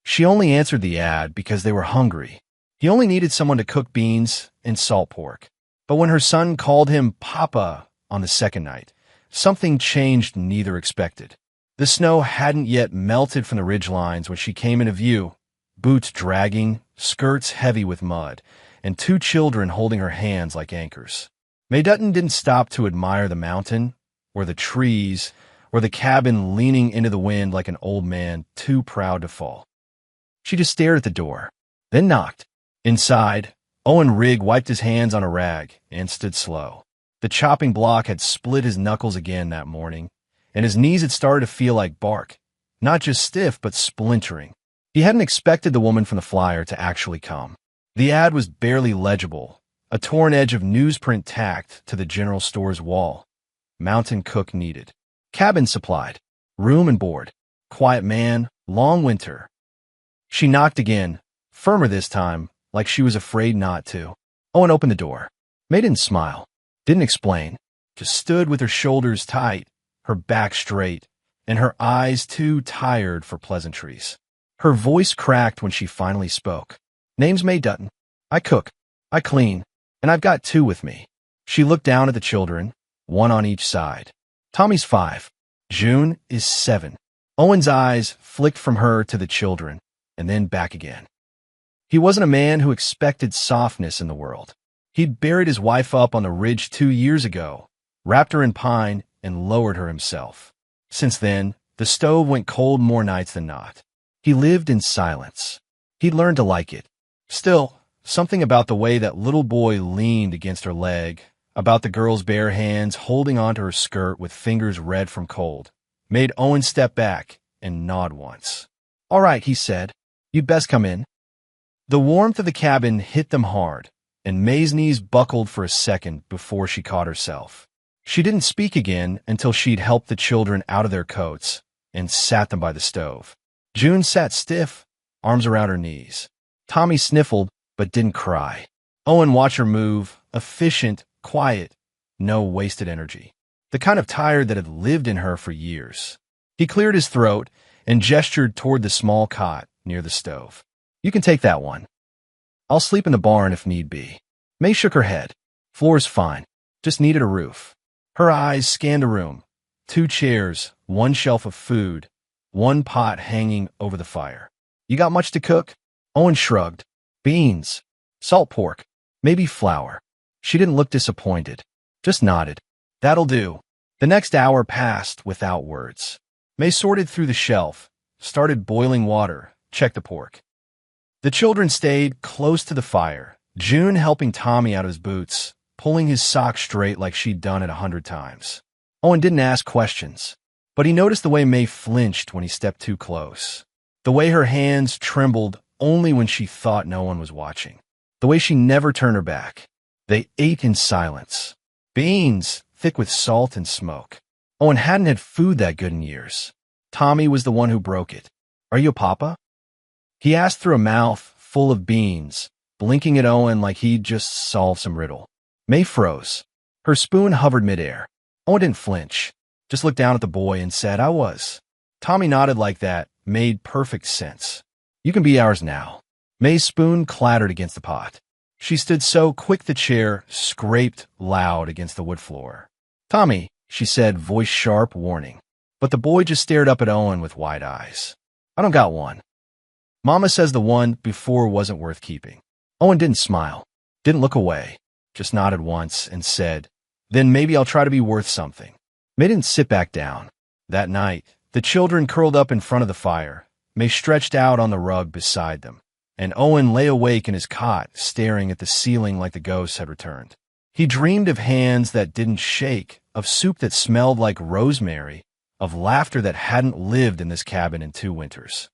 She only answered the ad because they were hungry. He only needed someone to cook beans and salt pork. But when her son called him Papa on the second night, something changed neither expected. The snow hadn't yet melted from the ridgelines when she came into view, boots dragging, skirts heavy with mud, and two children holding her hands like anchors. May Dutton didn't stop to admire the mountain, or the trees, or the cabin leaning into the wind like an old man too proud to fall. She just stared at the door, then knocked. Inside, Owen Rigg wiped his hands on a rag and stood slow. The chopping block had split his knuckles again that morning, and his knees had started to feel like bark, not just stiff but splintering. He hadn't expected the woman from the flyer to actually come. The ad was barely legible, a torn edge of newsprint tacked to the general store's wall. Mountain cook needed. Cabin supplied. Room and board. Quiet man, long winter. She knocked again, firmer this time, like she was afraid not to. Owen opened the door. May didn't smile, didn't explain, just stood with her shoulders tight, her back straight, and her eyes too tired for pleasantries. Her voice cracked when she finally spoke. Name's May Dutton. I cook, I clean, and I've got two with me. She looked down at the children, one on each side. Tommy's 5. June is 7. Owen's eyes flicked from her to the children, and then back again. He wasn't a man who expected softness in the world. He'd buried his wife up on the ridge 2 years ago, wrapped her in pine, and lowered her himself. Since then, the stove went cold more nights than not. He lived in silence. He'd learned to like it. Still, something about the way that little boy leaned against her leg, about the girl's bare hands holding onto her skirt with fingers red from cold, made Owen step back and nod once. All right, he said. You'd best come in. The warmth of the cabin hit them hard, and May's knees buckled for a second before she caught herself. She didn't speak again until she'd helped the children out of their coats and sat them by the stove. June sat stiff, arms around her knees. Tommy sniffled, but didn't cry. Owen watched her move, efficient, quiet, no wasted energy. The kind of tired that had lived in her for years. He cleared his throat and gestured toward the small cot near the stove. You can take that one. I'll sleep in the barn if need be. May shook her head. Floor's fine. Just needed a roof. Her eyes scanned the room. 2 chairs, 1 shelf of food, 1 pot hanging over the fire. You got much to cook? Owen shrugged. Beans, salt pork, maybe flour. She didn't look disappointed, just nodded. That'll do. The next hour passed without words. May sorted through the shelf, started boiling water, checked the pork. The children stayed close to the fire, June helping Tommy out of his boots, pulling his socks straight like she'd done it 100 times. Owen didn't ask questions, but he noticed the way May flinched when he stepped too close. The way her hands trembled only when she thought no one was watching. The way she never turned her back. They ate in silence. Beans, thick with salt and smoke. Owen hadn't had food that good in years. Tommy was the one who broke it. Are you a papa? He asked through a mouth full of beans, blinking at Owen like he'd just solved some riddle. May froze. Her spoon hovered midair. Owen didn't flinch, just looked down at the boy and said, I was. Tommy nodded like that, made perfect sense. You can be ours now. May's spoon clattered against the pot. She stood so quick the chair scraped loud against the wood floor. Tommy, she said, voice sharp, warning. But the boy just stared up at Owen with wide eyes. I don't got one. Mama says the one before wasn't worth keeping. Owen didn't smile, didn't look away, just nodded once and said, then maybe I'll try to be worth something. May didn't sit back down. That night, the children curled up in front of the fire. May stretched out on the rug beside them, and Owen lay awake in his cot, staring at the ceiling like the ghosts had returned. He dreamed of hands that didn't shake, of soup that smelled like rosemary, of laughter that hadn't lived in this cabin in 2 winters.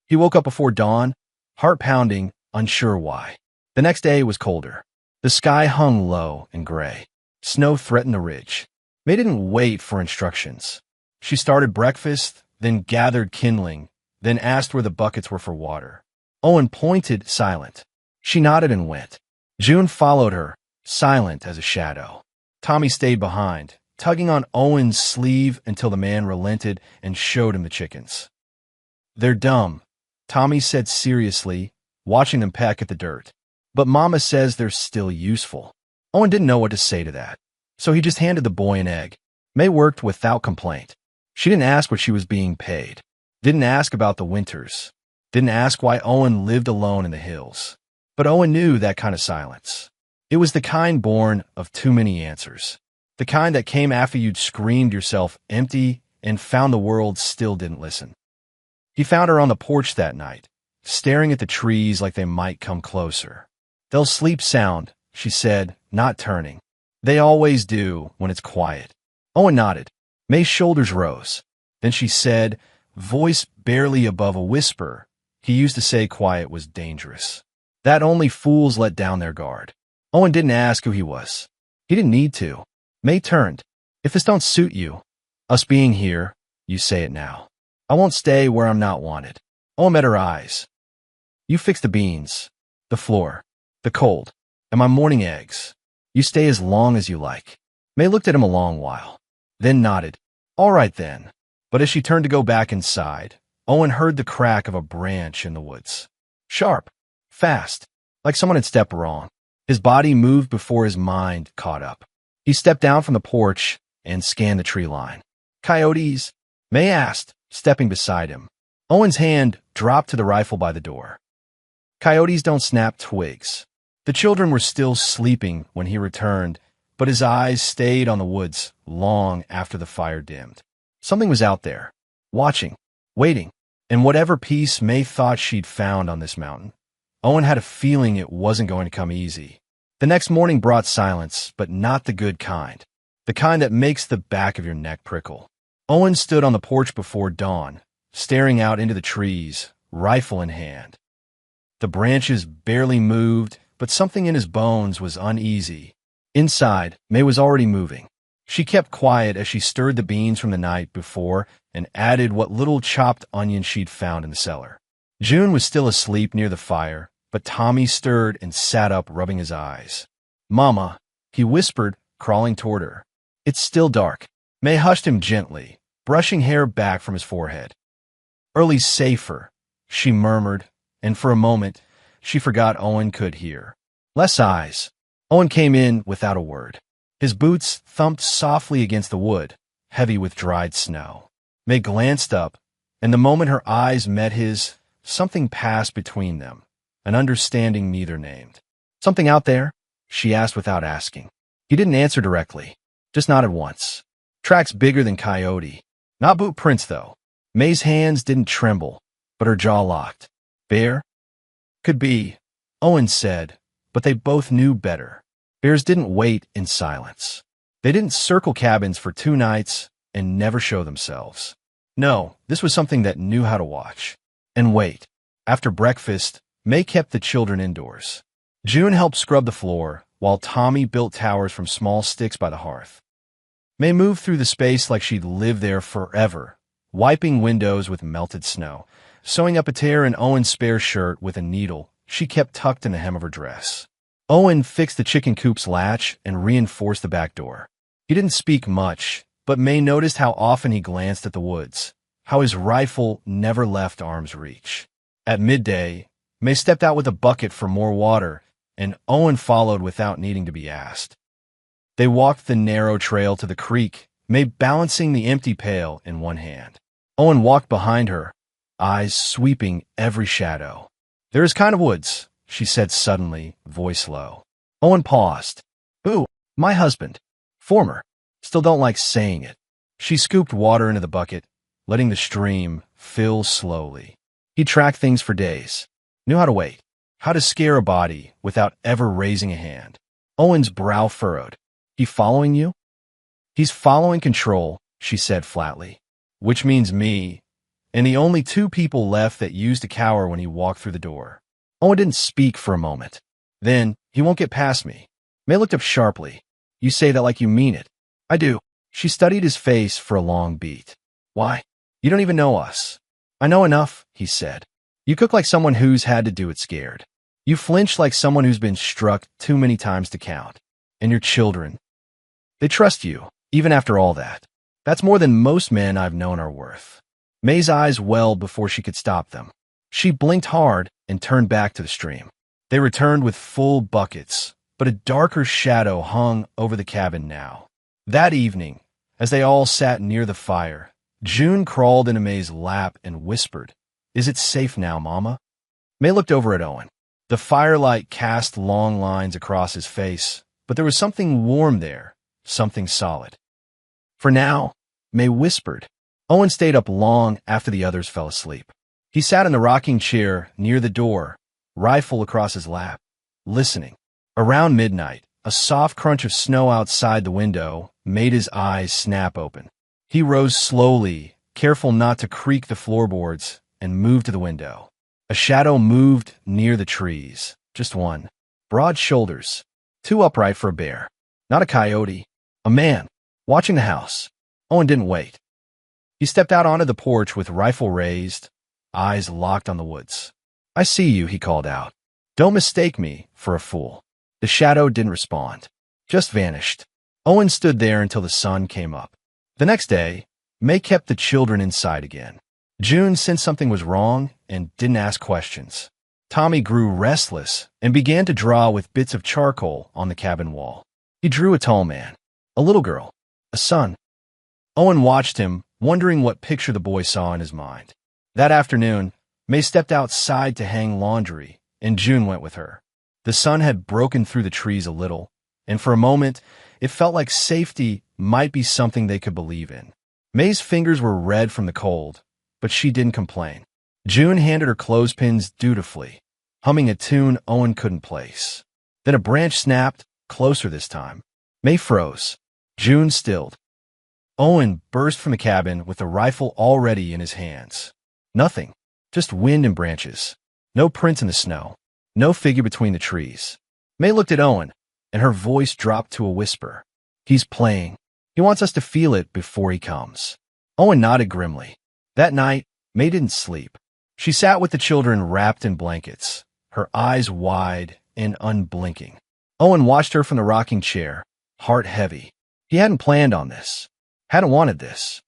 He woke up before dawn, heart pounding, unsure why. The next day was colder. The sky hung low and gray. Snow threatened the ridge. May didn't wait for instructions. She started breakfast, then gathered kindling, then asked where the buckets were for water. Owen pointed, silent. She nodded and went. June followed her, silent as a shadow. Tommy stayed behind, tugging on Owen's sleeve until the man relented and showed him the chickens. They're dumb, Tommy said seriously, watching them peck at the dirt. But Mama says they're still useful. Owen didn't know what to say to that, so he just handed the boy an egg. May worked without complaint. She didn't ask what she was being paid. Didn't ask about the winters. Didn't ask why Owen lived alone in the hills. But Owen knew that kind of silence. It was the kind born of too many answers. The kind that came after you'd screamed yourself empty and found the world still didn't listen. He found her on the porch that night, staring at the trees like they might come closer. "They'll sleep sound," she said, not turning. "They always do when it's quiet." Owen nodded. May's shoulders rose. Then she said, voice barely above a whisper, he used to say quiet was dangerous. That only fools let down their guard. Owen didn't ask who he was. He didn't need to. May turned. "If this don't suit you, us being here, you say it now. I won't stay where I'm not wanted." Owen met her eyes. "You fix the beans, the floor, the cold, and my morning eggs. You stay as long as you like." May looked at him a long while, then nodded. "All right then." But as she turned to go back inside, Owen heard the crack of a branch in the woods. Sharp, fast, like someone had stepped wrong. His body moved before his mind caught up. He stepped down from the porch and scanned the tree line. "Coyotes?" May asked, stepping beside him. Owen's hand dropped to the rifle by the door. "Coyotes don't snap twigs." The children were still sleeping when he returned, but his eyes stayed on the woods long after the fire dimmed. Something was out there, watching, waiting, and whatever peace May thought she'd found on this mountain, Owen had a feeling it wasn't going to come easy. The next morning brought silence, but not the good kind. The kind that makes the back of your neck prickle. Owen stood on the porch before dawn, staring out into the trees, rifle in hand. The branches barely moved, but something in his bones was uneasy. Inside, May was already moving. She kept quiet as she stirred the beans from the night before and added what little chopped onion she'd found in the cellar. June was still asleep near the fire, but Tommy stirred and sat up, rubbing his eyes. "Mama," he whispered, crawling toward her. "It's still dark." May hushed him gently, brushing hair back from his forehead. "Early's safer," she murmured, and for a moment, she forgot Owen could hear. Less eyes. Owen came in without a word. His boots thumped softly against the wood, heavy with dried snow. May glanced up, and the moment her eyes met his, something passed between them, an understanding neither named. "Something out there?" she asked without asking. He didn't answer directly, just nodded once. "Tracks bigger than coyote. Not boot prints, though." May's hands didn't tremble, but her jaw locked. "Bear?" "Could be," Owen said, but they both knew better. Bears didn't wait in silence. They didn't circle cabins for 2 nights and never show themselves. No, this was something that knew how to watch. And wait. After breakfast, May kept the children indoors. June helped scrub the floor, while Tommy built towers from small sticks by the hearth. May moved through the space like she'd lived there forever, wiping windows with melted snow, sewing up a tear in Owen's spare shirt with a needle she kept tucked in the hem of her dress. Owen fixed the chicken coop's latch and reinforced the back door. He didn't speak much, but May noticed how often he glanced at the woods, how his rifle never left arm's reach. At midday, May stepped out with a bucket for more water, and Owen followed without needing to be asked. They walked the narrow trail to the creek, May balancing the empty pail in one hand. Owen walked behind her, eyes sweeping every shadow. "There is kind of woods," she said suddenly, voice low. Owen paused. "Who?" "My husband. Former. Still don't like saying it." She scooped water into the bucket, letting the stream fill slowly. He tracked things for days. Knew how to wait. How to scare a body without ever raising a hand. Owen's brow furrowed. "He following you?" "He's following control," she said flatly. "Which means me, and the only 2 people left that used to cower when he walked through the door." Owen didn't speak for a moment. Then, "He won't get past me." May looked up sharply. "You say that like you mean it." "I do." She studied his face for a long beat. "Why? You don't even know us." "I know enough," he said. "You cook like someone who's had to do it scared. You flinch like someone who's been struck too many times to count. And your children. They trust you, even after all that. That's more than most men I've known are worth." May's eyes welled before she could stop them. She blinked hard and turned back to the stream. They returned with full buckets, but a darker shadow hung over the cabin now. That evening, as they all sat near the fire, June crawled into May's lap and whispered, "Is it safe now, Mama?" May looked over at Owen. The firelight cast long lines across his face, but there was something warm there, something solid. "For now," May whispered. Owen stayed up long after the others fell asleep. He sat in the rocking chair near the door, rifle across his lap, listening. Around midnight, a soft crunch of snow outside the window made his eyes snap open. He rose slowly, careful not to creak the floorboards, and moved to the window. A shadow moved near the trees, just one. Broad shoulders, too upright for a bear. Not a coyote, a man, watching the house. Owen didn't wait. He stepped out onto the porch with rifle raised, eyes locked on the woods. "I see you," he called out. "Don't mistake me for a fool." The shadow didn't respond, just vanished. Owen stood there until the sun came up. The next day, May kept the children inside again. June sensed something was wrong and didn't ask questions. Tommy grew restless and began to draw with bits of charcoal on the cabin wall. He drew a tall man, a little girl, a son. Owen watched him, wondering what picture the boy saw in his mind. That afternoon, May stepped outside to hang laundry, and June went with her. The sun had broken through the trees a little, and for a moment, it felt like safety might be something they could believe in. May's fingers were red from the cold, but she didn't complain. June handed her clothespins dutifully, humming a tune Owen couldn't place. Then a branch snapped, closer this time. May froze. June stilled. Owen burst from the cabin with the rifle already in his hands. Nothing, just wind and branches. No prints in the snow. No figure between the trees. May looked at Owen, and her voice dropped to a whisper. "He's playing. He wants us to feel it before he comes." Owen nodded grimly. That night, May didn't sleep. She sat with the children wrapped in blankets, her eyes wide and unblinking. Owen watched her from the rocking chair, heart heavy. He hadn't planned on this, hadn't wanted this.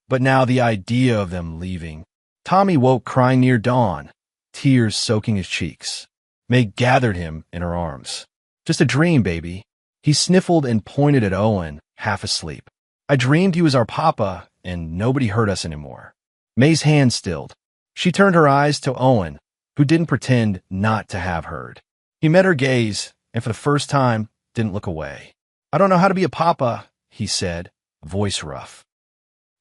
But now the idea of them leaving. Tommy woke crying near dawn, tears soaking his cheeks. May gathered him in her arms. "Just a dream, baby." He sniffled and pointed at Owen, half asleep. "I dreamed he was our papa, and nobody hurt us anymore." May's hand stilled. She turned her eyes to Owen, who didn't pretend not to have heard. He met her gaze, and for the first time, didn't look away. "I don't know how to be a papa," he said, voice rough.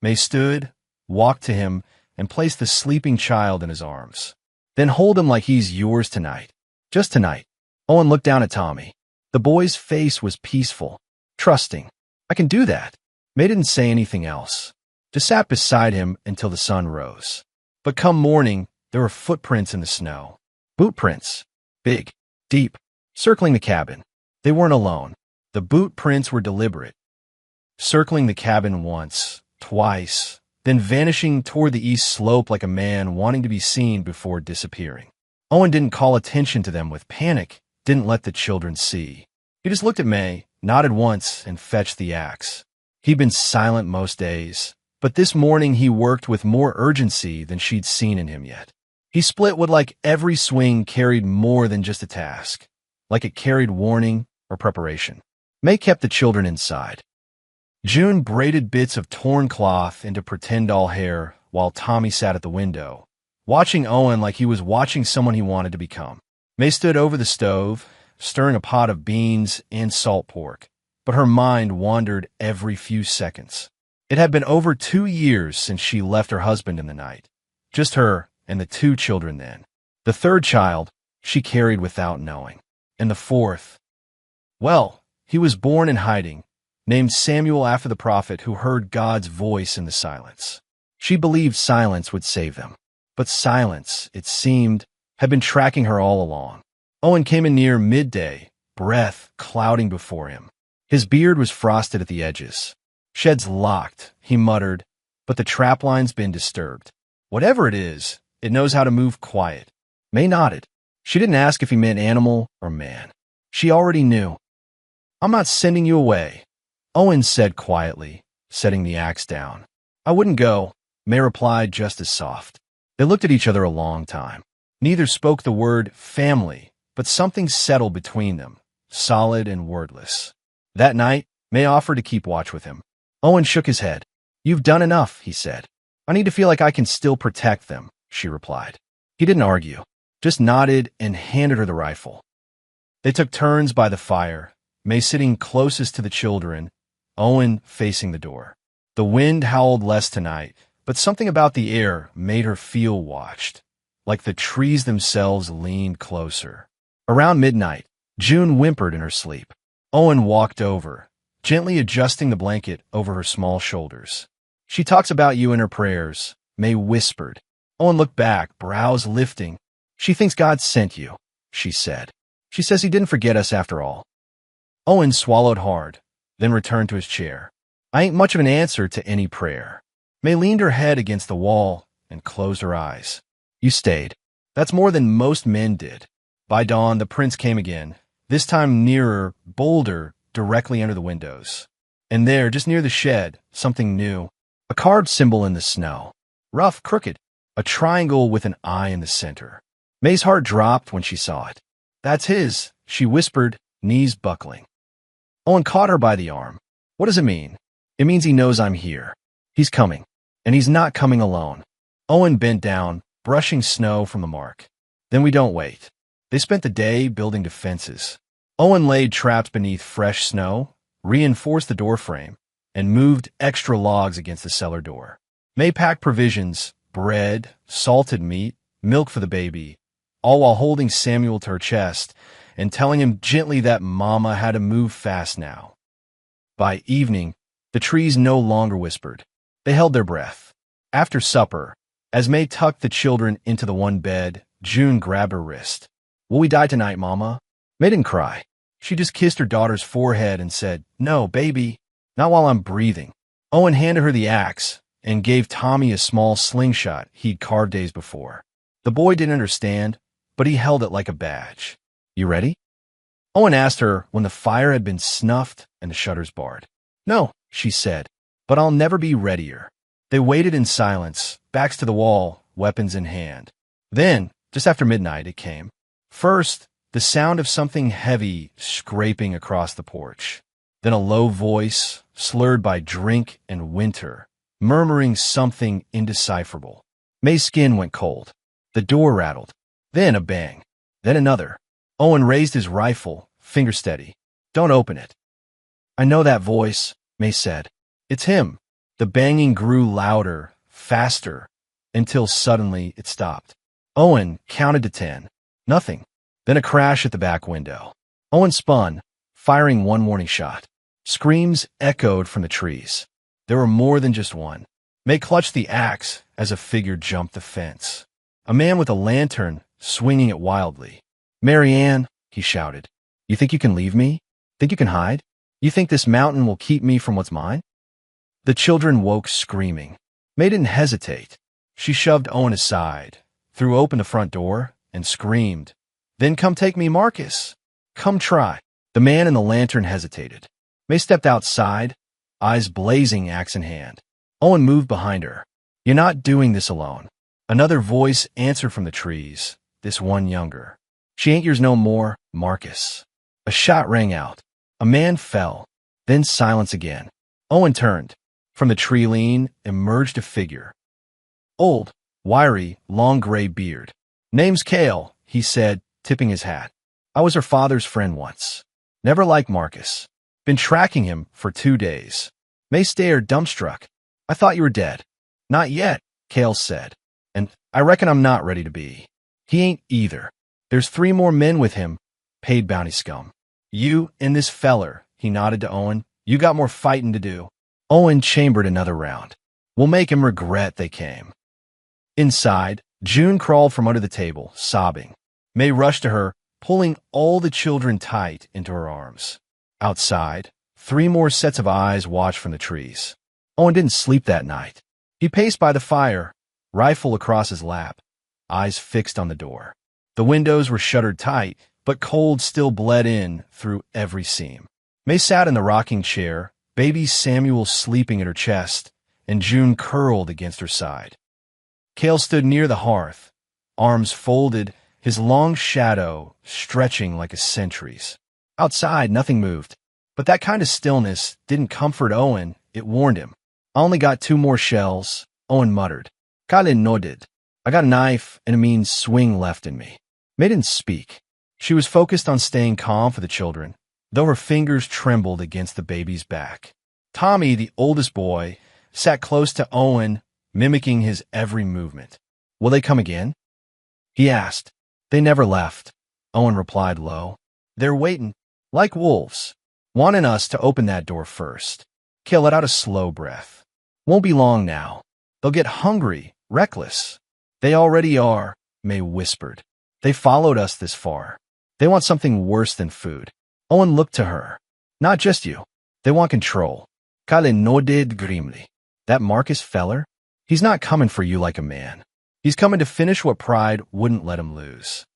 May stood, walked to him, and placed the sleeping child in his arms. "Then hold him like he's yours tonight. Just tonight." Owen looked down at Tommy. The boy's face was peaceful, trusting. "I can do that." May didn't say anything else, just sat beside him until the sun rose. But come morning, there were footprints in the snow. Boot prints, big, deep, circling the cabin. They weren't alone. The boot prints were deliberate, circling the cabin once, twice, then vanishing toward the east slope like a man wanting to be seen before disappearing. Owen didn't call attention to them with panic, didn't let the children see. He just looked at May, nodded once, and fetched the axe. He'd been silent most days, but this morning he worked with more urgency than she'd seen in him yet. He split wood like every swing carried more than just a task, like it carried warning or preparation. May kept the children inside. June braided bits of torn cloth into pretend doll hair while Tommy sat at the window, watching Owen like he was watching someone he wanted to become. May stood over the stove, stirring a pot of beans and salt pork, but her mind wandered every few seconds. It had been over 2 years since she left her husband in the night. Just her and the 2 children then. The 3rd child she carried without knowing. And the 4th, well, he was born in hiding, named Samuel after the prophet who heard God's voice in the silence. She believed silence would save them. But silence, it seemed, had been tracking her all along. Owen came in near midday, breath clouding before him. His beard was frosted at the edges. "Shed's locked," he muttered, "but the trap line's been disturbed. Whatever it is, it knows how to move quiet." May nodded. She didn't ask if he meant animal or man. She already knew. "I'm not sending you away," Owen said quietly, setting the axe down. "I wouldn't go," May replied just as soft. They looked at each other a long time. Neither spoke the word family, but something settled between them, solid and wordless. That night, May offered to keep watch with him. Owen shook his head. "You've done enough," he said. "I need to feel like I can still protect them," she replied. He didn't argue, just nodded and handed her the rifle. They took turns by the fire, May sitting closest to the children, Owen facing the door. The wind howled less tonight, but something about the air made her feel watched, like the trees themselves leaned closer. Around midnight, June whimpered in her sleep. Owen walked over, gently adjusting the blanket over her small shoulders. "She talks about you in her prayers," May whispered. Owen looked back, brows lifting. "She thinks God sent you," she said. "She says he didn't forget us after all." Owen swallowed hard, then returned to his chair. "I ain't much of an answer to any prayer." May leaned her head against the wall and closed her eyes. "You stayed. That's more than most men did." By dawn, the prince came again, this time nearer, bolder, directly under the windows. And there, just near the shed, something new. A carved symbol in the snow. Rough, crooked. A triangle with an eye in the center. May's heart dropped when she saw it. "That's his," she whispered, knees buckling. Owen caught her by the arm. "What does it mean?" "It means he knows I'm here. He's coming. And he's not coming alone." Owen bent down, brushing snow from the mark. "Then we don't wait." They spent the day building defenses. Owen laid traps beneath fresh snow, reinforced the doorframe, and moved extra logs against the cellar door. May packed provisions, bread, salted meat, milk for the baby, all while holding Samuel to her chest and telling him gently that Mama had to move fast now. By evening, the trees no longer whispered. They held their breath. After supper, as May tucked the children into the one bed, June grabbed her wrist. "Will we die tonight, Mama?" May didn't cry. She just kissed her daughter's forehead and said, "No, baby, not while I'm breathing." Owen handed her the axe and gave Tommy a small slingshot he'd carved days before. The boy didn't understand, but he held it like a badge. "You ready?" Owen asked her when the fire had been snuffed and the shutters barred. "No," she said, "but I'll never be readier." They waited in silence, backs to the wall, weapons in hand. Then, just after midnight, it came. First, the sound of something heavy scraping across the porch. Then a low voice, slurred by drink and winter, murmuring something indecipherable. May's skin went cold. The door rattled. Then a bang. Then another. Owen raised his rifle, finger steady. "Don't open it." "I know that voice," May said. "It's him." The banging grew louder, faster, until suddenly it stopped. Owen counted to 10. Nothing. Then a crash at the back window. Owen spun, firing one warning shot. Screams echoed from the trees. There were more than just one. May clutched the axe as a figure jumped the fence. A man with a lantern, swinging it wildly. "Marianne," he shouted. "You think you can leave me? Think you can hide? You think this mountain will keep me from what's mine?" The children woke screaming. May didn't hesitate. She shoved Owen aside, threw open the front door, and screamed, "Then come take me, Marcus. Come try." The man in the lantern hesitated. May stepped outside, eyes blazing, axe in hand. Owen moved behind her. "You're not doing this alone." Another voice answered from the trees, this one younger. "She ain't yours no more, Marcus." A shot rang out. A man fell. Then silence again. Owen turned. From the tree lean emerged a figure. Old, wiry, long gray beard. "Name's Cale," he said, tipping his hat. "I was her father's friend once. Never liked Marcus. Been tracking him for 2 days." May stared, dumbstruck. "I thought you were dead." "Not yet," Cale said. "And I reckon I'm not ready to be." "He ain't either. There's 3 more men with him, paid bounty scum. You and this feller," he nodded to Owen. "You got more fighting to do." Owen chambered another round. "We'll make him regret they came." Inside, June crawled from under the table, sobbing. May rushed to her, pulling all the children tight into her arms. Outside, 3 more sets of eyes watched from the trees. Owen didn't sleep that night. He paced by the fire, rifle across his lap, eyes fixed on the door. The windows were shuttered tight, but cold still bled in through every seam. May sat in the rocking chair, baby Samuel sleeping at her chest, and June curled against her side. Cale stood near the hearth, arms folded, his long shadow stretching like a sentry's. Outside, nothing moved. But that kind of stillness didn't comfort Owen, it warned him. I only got 2 more shells, Owen muttered. Kale nodded. I got a knife and a mean swing left in me. May didn't speak. She was focused on staying calm for the children, though her fingers trembled against the baby's back. Tommy, the oldest boy, sat close to Owen, mimicking his every movement. Will they come again? He asked. They never left, Owen replied low. They're waiting, like wolves, wanting us to open that door first. Cale let out a slow breath. Won't be long now. They'll get hungry, reckless. They already are, May whispered. They followed us this far. They want something worse than food. Owen looked to her. Not just you. They want control. Kale nodded grimly. That Marcus feller? He's not coming for you like a man. He's coming to finish what pride wouldn't let him lose.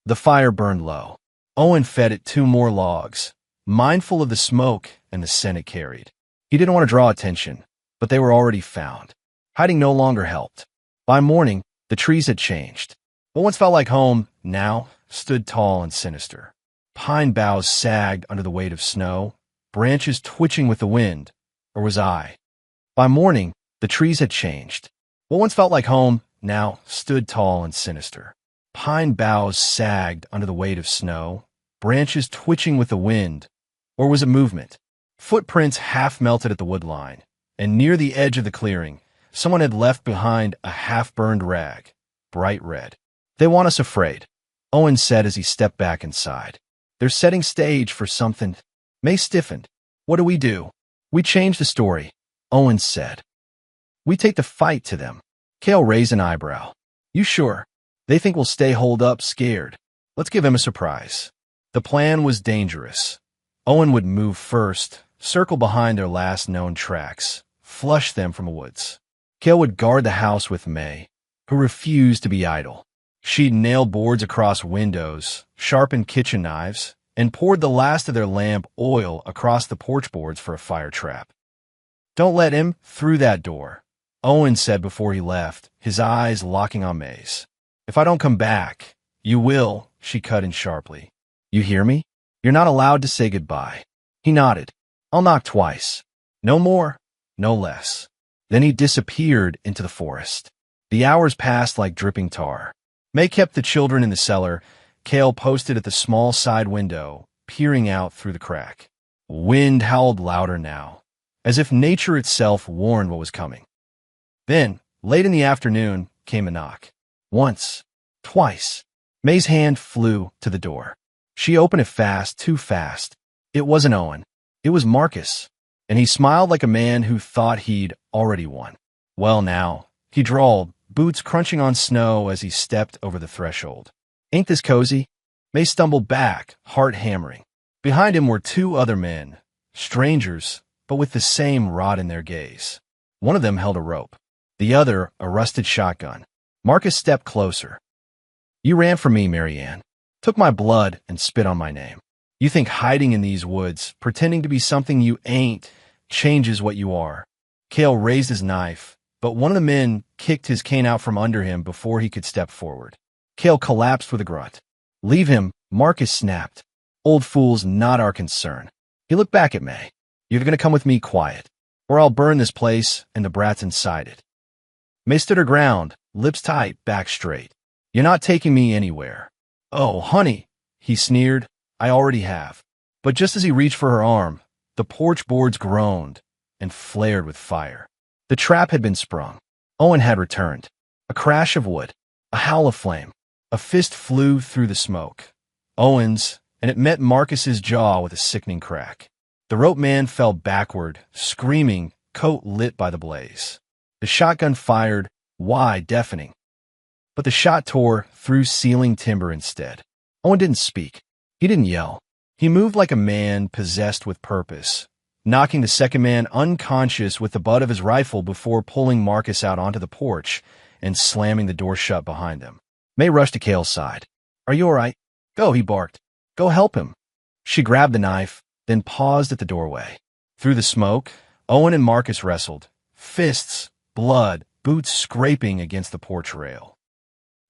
The fire burned low. Owen fed it 2 more logs, mindful of the smoke and the scent it carried. He didn't want to draw attention, but they were already found. Hiding no longer helped. By morning, the trees had changed. What once felt like home now stood tall and sinister. Pine boughs sagged under the weight of snow, branches twitching with the wind, or was I? By morning, the trees had changed. What once felt like home now stood tall and sinister. Pine boughs sagged under the weight of snow, branches twitching with the wind, or was it movement? Footprints half melted at the wood line, and near the edge of the clearing, someone had left behind a half-burned rag, bright red. They want us afraid, Owen said as he stepped back inside. They're setting stage for something. May stiffened. What do? We change the story, Owen said. We take the fight to them. Cale raised an eyebrow. You sure? They think we'll stay holed up scared. Let's give him a surprise. The plan was dangerous. Owen would move first, circle behind their last known tracks, flush them from the woods. Cale would guard the house with May, who refused to be idle. She'd nailed boards across windows, sharpened kitchen knives, and poured the last of their lamp oil across the porch boards for a fire trap. Don't let him through that door, Owen said before he left, his eyes locking on May's. If I don't come back, you will, she cut in sharply. You hear me? You're not allowed to say goodbye. He nodded. I'll knock twice. No more, no less. Then he disappeared into the forest. The hours passed like dripping tar. May kept the children in the cellar. Cale posted at the small side window, peering out through the crack. Wind howled louder now, as if nature itself warned what was coming. Then, late in the afternoon, came a knock. Once, twice. May's hand flew to the door. She opened it fast, too fast. It wasn't Owen. It was Marcus, and he smiled like a man who thought he'd already won. Well now, he drawled, boots crunching on snow as he stepped over the threshold. Ain't this cozy? May stumbled back, heart hammering. Behind him were 2 other men, strangers, but with the same rot in their gaze. One of them held a rope, the other a rusted shotgun. Marcus stepped closer. You ran from me, Marianne. Took my blood and spit on my name. You think hiding in these woods, pretending to be something you ain't, changes what you are. Cale raised his knife, but one of the men kicked his cane out from under him before he could step forward. Cale collapsed with a grunt. Leave him, Marcus snapped. Old fool's not our concern. He looked back at May. You're going to come with me quiet, or I'll burn this place and the brats inside it. May stood her ground, lips tight, back straight. You're not taking me anywhere. Oh, honey, he sneered. I already have. But just as he reached for her arm, the porch boards groaned and flared with fire. The trap had been sprung. Owen had returned. A crash of wood, a howl of flame. A fist flew through the smoke. Owen's, and it met Marcus's jaw with a sickening crack. The rope man fell backward, screaming, coat lit by the blaze. The shotgun fired, wide, deafening. But the shot tore through ceiling timber instead. Owen didn't speak. He didn't yell. He moved like a man possessed with purpose, knocking the second man unconscious with the butt of his rifle before pulling Marcus out onto the porch and slamming the door shut behind them. May rushed to Cale's side. Are you all right? Go, he barked. Go help him. She grabbed the knife, then paused at the doorway. Through the smoke, Owen and Marcus wrestled. Fists, blood, boots scraping against the porch rail.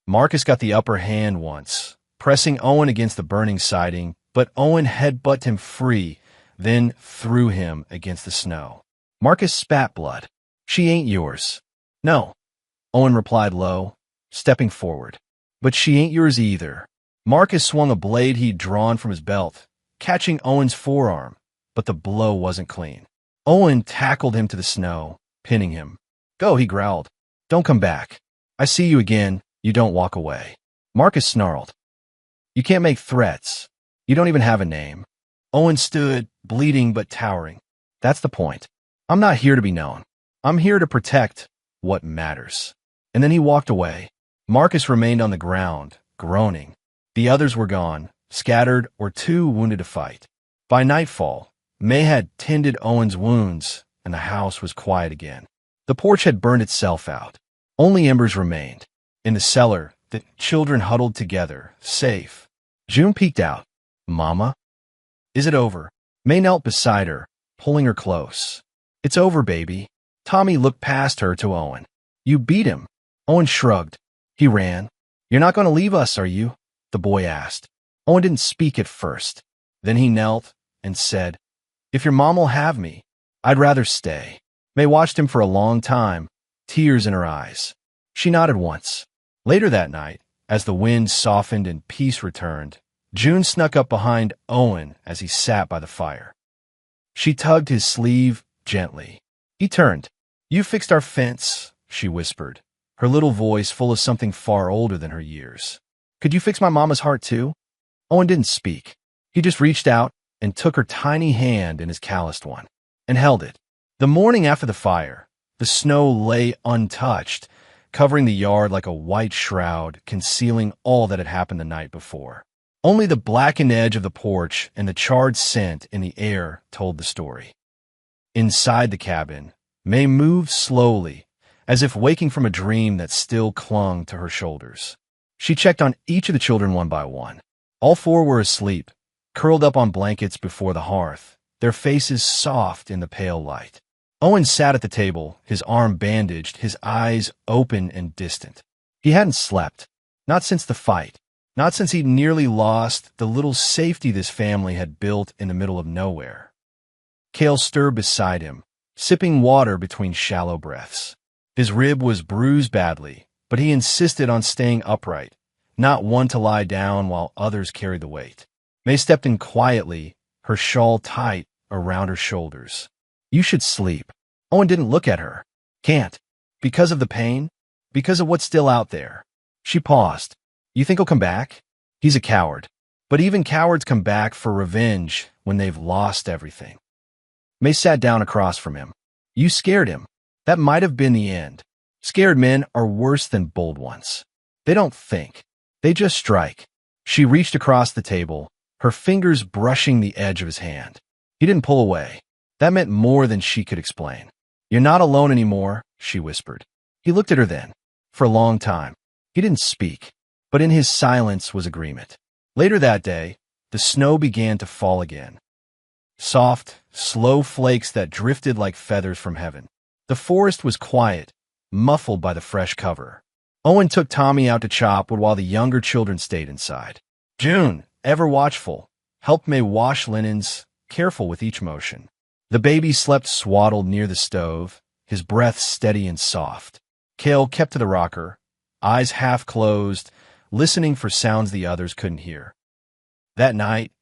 Marcus got the upper hand once, pressing Owen against the burning siding, but Owen headbutted him free, then threw him against the snow. Marcus spat blood. "She ain't yours." "No," Owen replied low, stepping forward. "But she ain't yours either." Marcus swung a blade he'd drawn from his belt, catching Owen's forearm, but the blow wasn't clean. Owen tackled him to the snow, pinning him. "Go," he growled. "Don't come back. I see you again, you don't walk away." Marcus snarled. "You can't make threats. You don't even have a name." Owen stood, bleeding but towering. "That's the point. I'm not here to be known. I'm here to protect what matters." And then he walked away. Marcus remained on the ground, groaning. The others were gone, scattered or too wounded to fight. By nightfall, May had tended Owen's wounds, and the house was quiet again. The porch had burned itself out. Only embers remained. In the cellar, the children huddled together, safe. June peeked out. "Mama?" "Is it over?" May knelt beside her, pulling her close. "It's over, baby." Tommy looked past her to Owen. "You beat him." Owen shrugged. "He ran." "You're not going to leave us, are you?" the boy asked. Owen didn't speak at first. Then he knelt and said, "If your mom will have me, I'd rather stay." May watched him for a long time, tears in her eyes. She nodded once. Later that night, as the wind softened and peace returned, June snuck up behind Owen as he sat by the fire. She tugged his sleeve gently. He turned. "You fixed our fence," she whispered, her little voice full of something far older than her years. "Could you fix my mama's heart too?" Owen didn't speak. He just reached out and took her tiny hand in his calloused one, and held it. The morning after the fire, the snow lay untouched, covering the yard like a white shroud, concealing all that had happened the night before. Only the blackened edge of the porch and the charred scent in the air told the story. Inside the cabin, May moved slowly, as if waking from a dream that still clung to her shoulders. She checked on each of the children one by one. All four were asleep, curled up on blankets before the hearth, their faces soft in the pale light. Owen sat at the table, his arm bandaged, his eyes open and distant. He hadn't slept, not since the fight, not since he'd nearly lost the little safety this family had built in the middle of nowhere. Cale stirred beside him, sipping water between shallow breaths. His rib was bruised badly, but he insisted on staying upright, not one to lie down while others carried the weight. May stepped in quietly, her shawl tight around her shoulders. "You should sleep." Owen didn't look at her. "Can't." "Because of the pain? Because of what's still out there?" She paused. "You think he'll come back?" "He's a coward. But even cowards come back for revenge when they've lost everything." May sat down across from him. "You scared him. That might have been the end. Scared men are worse than bold ones. They don't think. They just strike." She reached across the table, her fingers brushing the edge of his hand. He didn't pull away. That meant more than she could explain. "You're not alone anymore," she whispered. He looked at her then. For a long time, he didn't speak, but in his silence was agreement. Later that day, the snow began to fall again. Soft, slow flakes that drifted like feathers from heaven. The forest was quiet, muffled by the fresh cover. Owen took Tommy out to chop while the younger children stayed inside. June, ever watchful, helped May wash linens, careful with each motion. The baby slept swaddled near the stove, his breath steady and soft. Cale kept to the rocker, eyes half closed, listening for sounds the others couldn't hear. That night,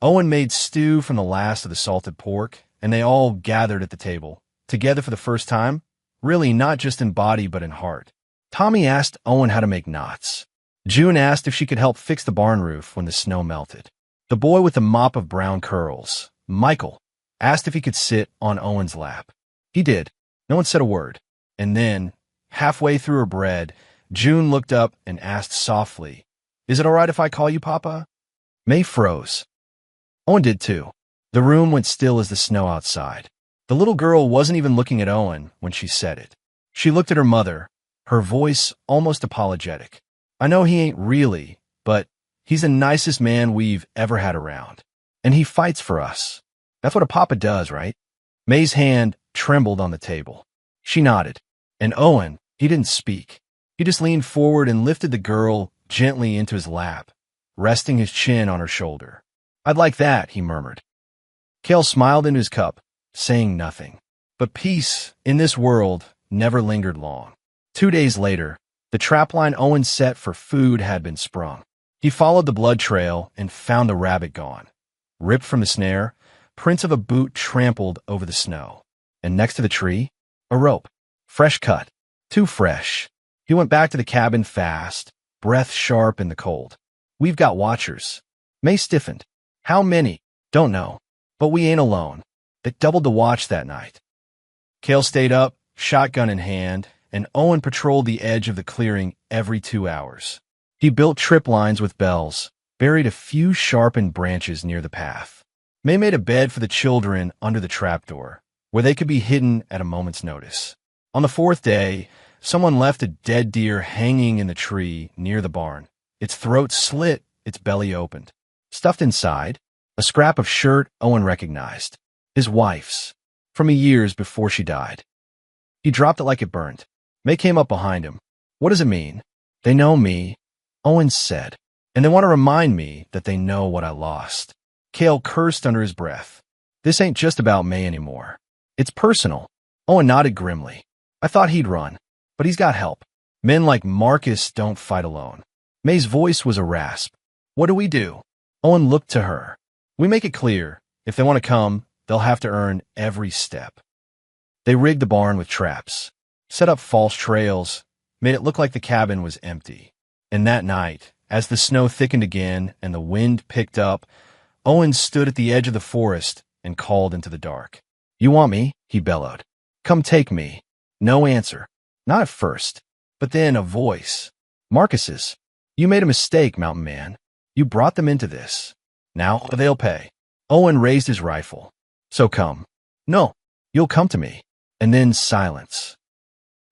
Owen made stew from the last of the salted pork, and they all gathered at the table, together for the first time, really not just in body but in heart. Tommy asked Owen how to make knots. June asked if she could help fix the barn roof when the snow melted. The boy with the mop of brown curls, Michael, asked if he could sit on Owen's lap. He did. No one said a word. And then, halfway through her bread, June looked up and asked softly, "Is it all right if I call you Papa?" May froze. Owen did too. The room went still as the snow outside. The little girl wasn't even looking at Owen when she said it. She looked at her mother, her voice almost apologetic. "I know he ain't really, but he's the nicest man we've ever had around. And he fights for us. That's what a papa does, right?" May's hand trembled on the table. She nodded, and Owen, He didn't speak. He just leaned forward and lifted the girl gently into his lap, resting his chin on her shoulder. "I'd like that," he murmured. Cale smiled into his cup, saying nothing. But peace in this world never lingered long. 2 days later, the trapline Owen set for food had been sprung. He followed the blood trail and found the rabbit gone. Ripped from the snare, prints of a boot trampled over the snow. And next to the tree, a rope. Fresh cut. Too fresh. He went back to the cabin fast, breath sharp in the cold. "We've got watchers." May stiffened. "How many?" "Don't know. But we ain't alone." They doubled the watch that night. Cale stayed up, shotgun in hand, and Owen patrolled the edge of the clearing every 2 hours. He built trip lines with bells, buried a few sharpened branches near the path. May made a bed for the children under the trapdoor, where they could be hidden at a moment's notice. On the 4th day, someone left a dead deer hanging in the tree near the barn. Its throat slit, its belly opened. Stuffed inside, a scrap of shirt Owen recognized. His wife's, from years before she died. He dropped it like it burned. May came up behind him. "What does it mean?" "They know me," Owen said, "and they want to remind me that they know what I lost." Cale cursed under his breath. "This ain't just about May anymore. It's personal." Owen nodded grimly. "I thought he'd run, but he's got help. Men like Marcus don't fight alone." May's voice was a rasp. "What do we do?" Owen looked to her. "We make it clear, if they want to come, they'll have to earn every step." They rigged the barn with traps, set up false trails, made it look like the cabin was empty. And that night, as the snow thickened again and the wind picked up, Owen stood at the edge of the forest and called into the dark. "You want me?" he bellowed. "Come take me." No answer. Not at first, but then a voice. "Marcus's. You made a mistake, mountain man. You brought them into this. Now they'll pay." Owen raised his rifle. "So come." "No, you'll come to me." And then silence.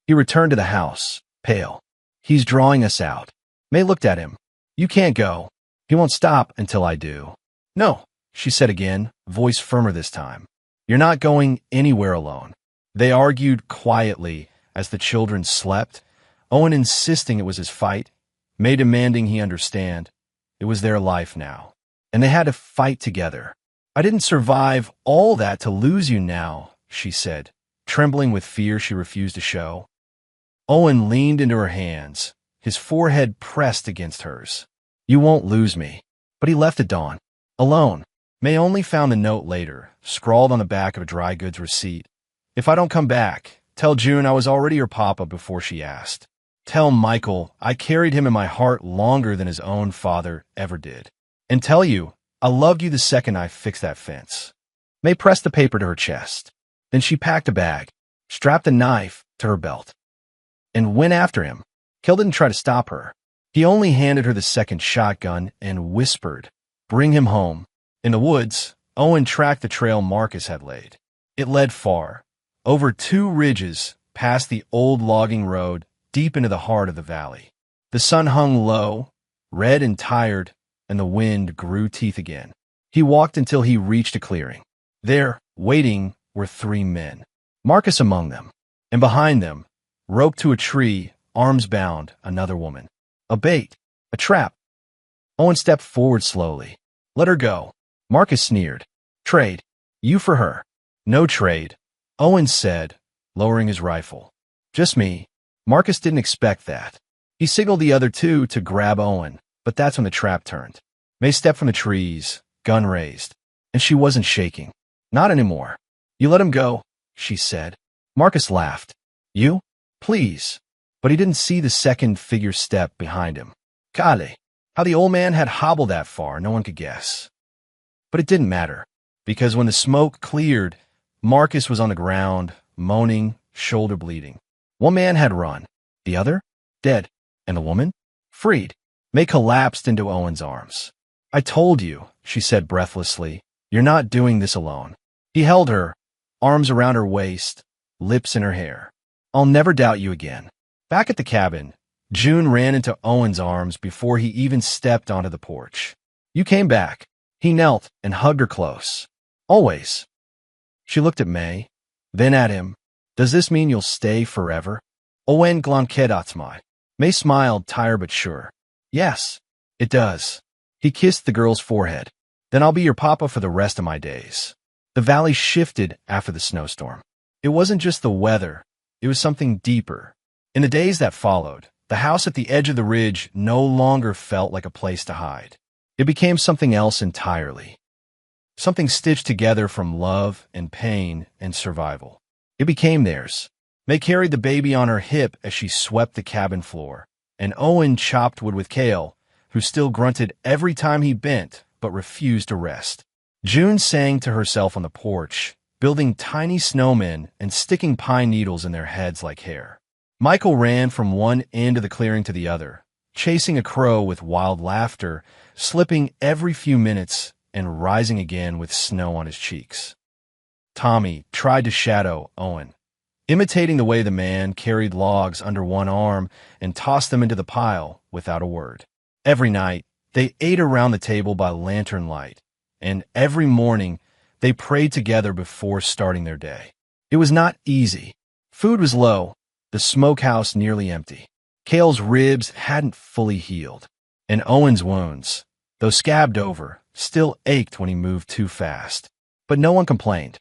He returned to the house, pale. "He's drawing us out." May looked at him. "You can't go. He won't stop until I do." "No," she said again, voice firmer this time. "You're not going anywhere alone." They argued quietly as the children slept, Owen insisting it was his fight, May demanding he understand. It was their life now, and they had to fight together. "I didn't survive all that to lose you now," she said, trembling with fear she refused to show. Owen leaned into her hands, his forehead pressed against hers. "You won't lose me." But he left at dawn, alone. May only found the note later, scrawled on the back of a dry goods receipt. "If I don't come back, tell June I was already her papa before she asked. Tell Michael I carried him in my heart longer than his own father ever did. And tell you I loved you the second I fixed that fence." May pressed the paper to her chest. Then she packed a bag, strapped a knife to her belt, and went after him. Cale didn't try to stop her. He only handed her the second shotgun and whispered, "Bring him home." In the woods, Owen tracked the trail Marcus had laid. It led far, over 2 ridges, past the old logging road, deep into the heart of the valley. The sun hung low, red and tired, and the wind grew teeth again. He walked until he reached a clearing. There, waiting, were 3 men, Marcus among them, and behind them, roped to a tree, arms bound, another woman. A bait, a trap. Owen stepped forward slowly. "Let her go." Marcus sneered. "Trade. You for her." "No trade," Owen said, lowering his rifle. "Just me." Marcus didn't expect that. He signaled the other 2 to grab Owen, but that's when the trap turned. May stepped from the trees, gun raised, and she wasn't shaking. Not anymore. "You let him go," she said. Marcus laughed. "You? Please." But he didn't see the second figure step behind him. Golly, how the old man had hobbled that far, no one could guess. But it didn't matter, because when the smoke cleared, Marcus was on the ground, moaning, shoulder bleeding. One man had run, the other, dead, and the woman, freed. May collapsed into Owen's arms. "I told you," she said breathlessly, "you're not doing this alone." He held her, arms around her waist, lips in her hair. "I'll never doubt you again." Back at the cabin, June ran into Owen's arms before he even stepped onto the porch. "You came back." He knelt and hugged her close. "Always." She looked at May, then at him. "Does this mean you'll stay forever?" Owen glonkedatsmai. May smiled, tired but sure. Yes, it does. He kissed the girl's forehead. Then I'll be your papa for the rest of my days. The valley shifted after the snowstorm. It wasn't just the weather. It was something deeper. In the days that followed, the house at the edge of the ridge no longer felt like a place to hide. It became something else entirely. Something stitched together from love and pain and survival. It became theirs. May carried the baby on her hip as she swept the cabin floor, and Owen chopped wood with Kale, who still grunted every time he bent but refused to rest. June sang to herself on the porch, building tiny snowmen and sticking pine needles in their heads like hair. Michael ran from one end of the clearing to the other, chasing a crow with wild laughter, slipping every few minutes and rising again with snow on his cheeks. Tommy tried to shadow Owen, imitating the way the man carried logs under one arm and tossed them into the pile without a word. Every night, they ate around the table by lantern light, and every morning, they prayed together before starting their day. It was not easy. Food was low, the smokehouse nearly empty. Kale's ribs hadn't fully healed, and Owen's wounds, though scabbed over, still ached when he moved too fast. But no one complained.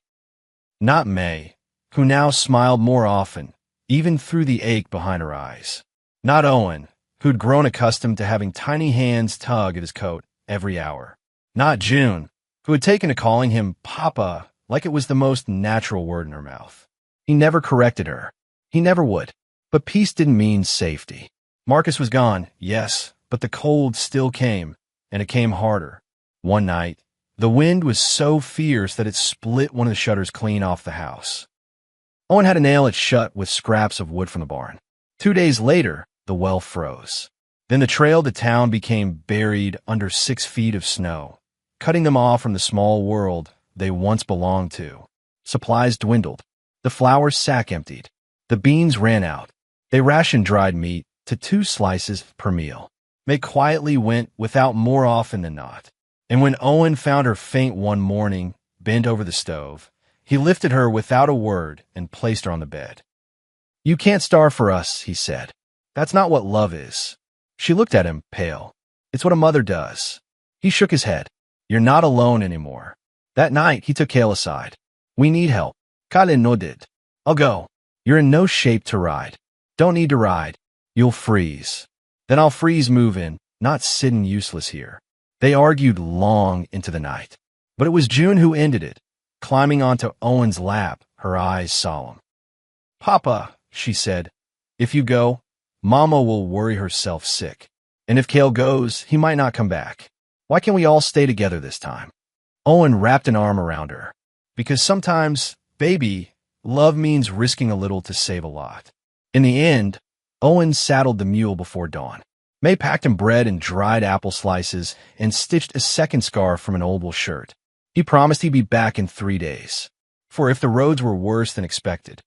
Not May, who now smiled more often, even through the ache behind her eyes. Not Owen, who'd grown accustomed to having tiny hands tug at his coat every hour. Not June, who had taken to calling him Papa like it was the most natural word in her mouth. He never corrected her. He never would. But peace didn't mean safety. Marcus was gone, yes, but the cold still came, and it came harder. One night, the wind was so fierce that it split one of the shutters clean off the house. Owen had to nail it shut with scraps of wood from the barn. 2 days later, the well froze. Then the trail to town became buried under 6 feet of snow, cutting them off from the small world they once belonged to. Supplies dwindled. The flour sack emptied. The beans ran out. They rationed dried meat to 2 slices per meal. May quietly went without more often than not. And when Owen found her faint one morning, bent over the stove, he lifted her without a word and placed her on the bed. "You can't starve for us," he said. "That's not what love is." She looked at him, pale. "It's what a mother does." He shook his head. "You're not alone anymore." That night, he took Kale aside. "We need help." Kale nodded. "I'll go. You're in no shape to ride." "Don't need to ride. You'll freeze." "Then I'll freeze moving, not sitting useless here." They argued long into the night. But it was June who ended it, climbing onto Owen's lap, her eyes solemn. "Papa," she said, "if you go, Mama will worry herself sick. And if Kale goes, he might not come back. Why can't we all stay together this time?" Owen wrapped an arm around her. "Because sometimes, baby, love means risking a little to save a lot." In the end, Owen saddled the mule before dawn. May packed him bread and dried apple slices and stitched a second scarf from an old wool shirt. He promised he'd be back in 3 days, for if the roads were worse than expected.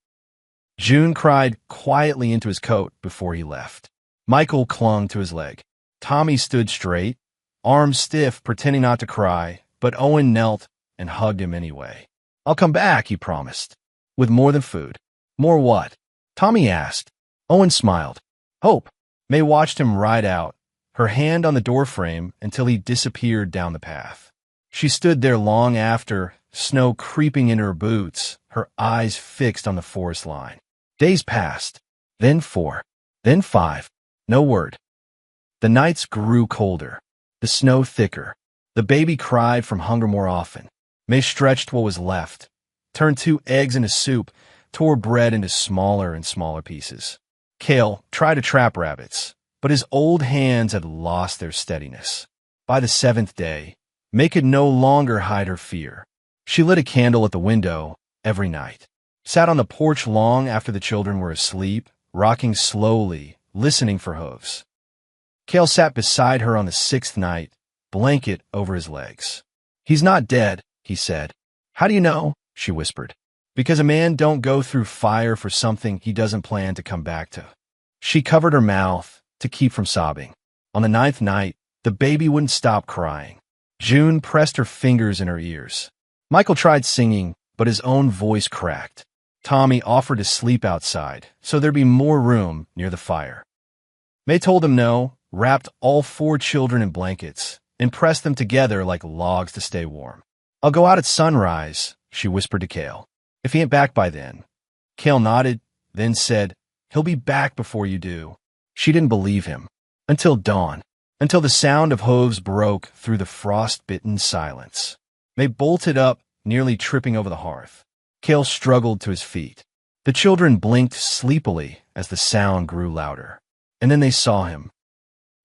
June cried quietly into his coat before he left. Michael clung to his leg. Tommy stood straight, arms stiff, pretending not to cry, but Owen knelt and hugged him anyway. "I'll come back," he promised. "With more than food." "More what?" Tommy asked. Owen smiled. "Hope." May watched him ride out, her hand on the doorframe until he disappeared down the path. She stood there long after, snow creeping into her boots, her eyes fixed on the forest line. Days passed, then 4, then 5, no word. The nights grew colder, the snow thicker. The baby cried from hunger more often. May stretched what was left, turned 2 eggs into soup, tore bread into smaller and smaller pieces. Kale tried to trap rabbits, but his old hands had lost their steadiness. By the 7th day, May could no longer hide her fear. She lit a candle at the window every night, sat on the porch long after the children were asleep, rocking slowly, listening for hooves. Kale sat beside her on the 6th night, blanket over his legs. "He's not dead," he said. "How do you know?" she whispered. "Because a man don't go through fire for something he doesn't plan to come back to." She covered her mouth to keep from sobbing. On the 9th night, the baby wouldn't stop crying. June pressed her fingers in her ears. Michael tried singing, but his own voice cracked. Tommy offered to sleep outside, so there'd be more room near the fire. May told him no, wrapped all 4 children in blankets, and pressed them together like logs to stay warm. "I'll go out at sunrise," she whispered to Cale. "If he ain't back by then." Cale nodded, then said, "He'll be back before you do." She didn't believe him. Until dawn. Until the sound of hooves broke through the frost-bitten silence. May bolted up, nearly tripping over the hearth. Cale struggled to his feet. The children blinked sleepily as the sound grew louder. And then they saw him.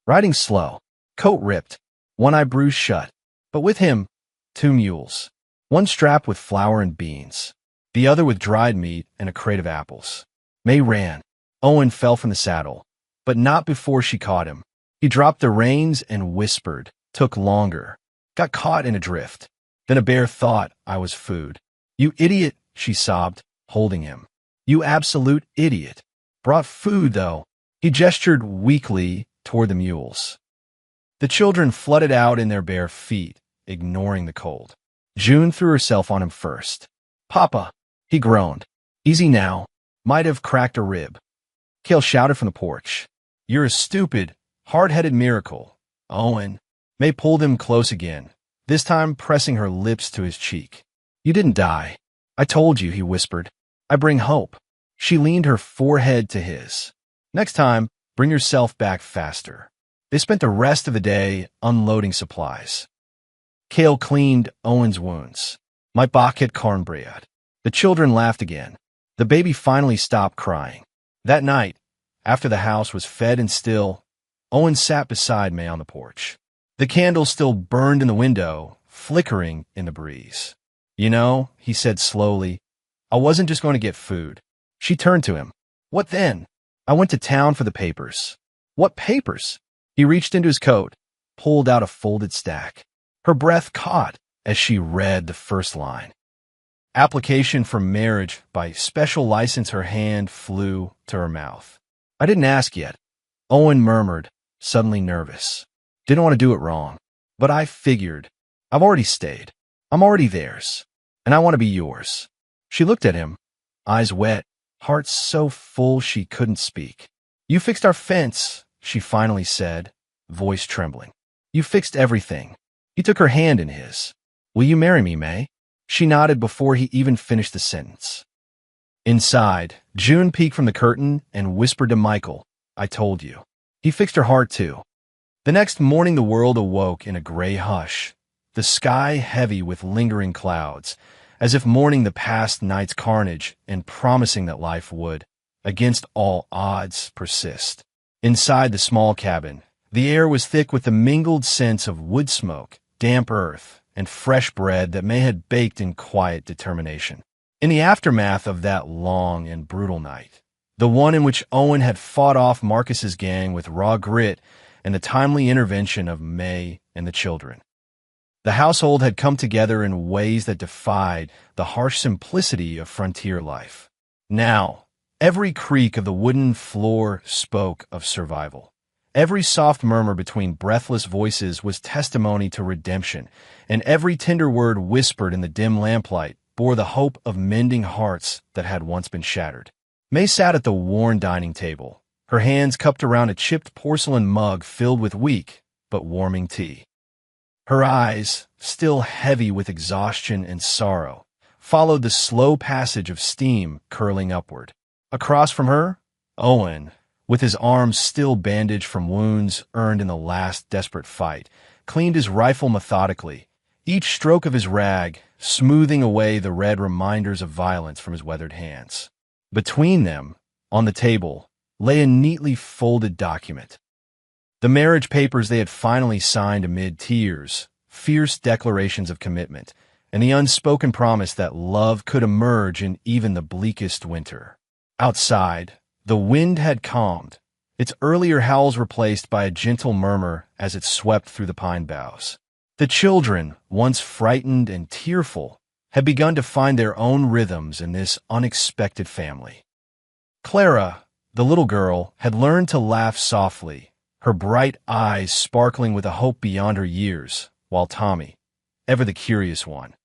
Riding slow, coat ripped, one eye bruised shut, but with him, 2 mules. One strapped with flour and beans, the other with dried meat and a crate of apples. May ran. Owen fell from the saddle, but not before she caught him. He dropped the reins and whispered, "Took longer. Got caught in a drift. Then a bear thought I was food." "You idiot," she sobbed, holding him. "You absolute idiot. Brought food, though." He gestured weakly toward the mules. The children flooded out in their bare feet, ignoring the cold. June threw herself on him first. "Papa," he groaned. "Easy now. Might have cracked a rib." Cale shouted from the porch, "You're a stupid, hard-headed miracle, Owen." May pulled him close again, this time pressing her lips to his cheek. "You didn't die. I told you," he whispered. "I bring hope." She leaned her forehead to his. "Next time, bring yourself back faster." They spent the rest of the day unloading supplies. Cale cleaned Owen's wounds. "My bucket cornbread." The children laughed again. The baby finally stopped crying. That night, after the house was fed and still, Owen sat beside May on the porch. The candle still burned in the window, flickering in the breeze. "You know," he said slowly, "I wasn't just going to get food." She turned to him. "What then?" "I went to town for the papers." "What papers?" He reached into his coat, pulled out a folded stack. Her breath caught as she read the first line. "Application for marriage by special license." Her hand flew to her mouth. "I didn't ask yet," Owen murmured, suddenly nervous. "Didn't want to do it wrong. But I figured. I've already stayed. I'm already theirs. And I want to be yours." She looked at him, eyes wet, heart so full she couldn't speak. "You fixed our fence," she finally said, voice trembling. "You fixed everything." He took her hand in his. "Will you marry me, May?" She nodded before he even finished the sentence. Inside, June peeked from the curtain and whispered to Michael, "I told you." He fixed her heart, too. The next morning the world awoke in a gray hush, the sky heavy with lingering clouds, as if mourning the past night's carnage and promising that life would, against all odds, persist. Inside the small cabin, the air was thick with the mingled scents of wood smoke, damp earth, and fresh bread that May had baked in quiet determination. In the aftermath of that long and brutal night, the one in which Owen had fought off Marcus's gang with raw grit and the timely intervention of May and the children, the household had come together in ways that defied the harsh simplicity of frontier life. Now, every creak of the wooden floor spoke of survival. Every soft murmur between breathless voices was testimony to redemption, and every tender word whispered in the dim lamplight bore the hope of mending hearts that had once been shattered. May sat at the worn dining table, her hands cupped around a chipped porcelain mug filled with weak but warming tea. Her eyes, still heavy with exhaustion and sorrow, followed the slow passage of steam curling upward. Across from her, Owen, with his arms still bandaged from wounds earned in the last desperate fight, cleaned his rifle methodically, each stroke of his rag smoothing away the red reminders of violence from his weathered hands. Between them, on the table, lay a neatly folded document. The marriage papers they had finally signed amid tears, fierce declarations of commitment, and the unspoken promise that love could emerge in even the bleakest winter. Outside, the wind had calmed, its earlier howls replaced by a gentle murmur as it swept through the pine boughs. The children, once frightened and tearful, had begun to find their own rhythms in this unexpected family. Clara, the little girl, had learned to laugh softly, her bright eyes sparkling with a hope beyond her years, while Tommy, ever the curious one,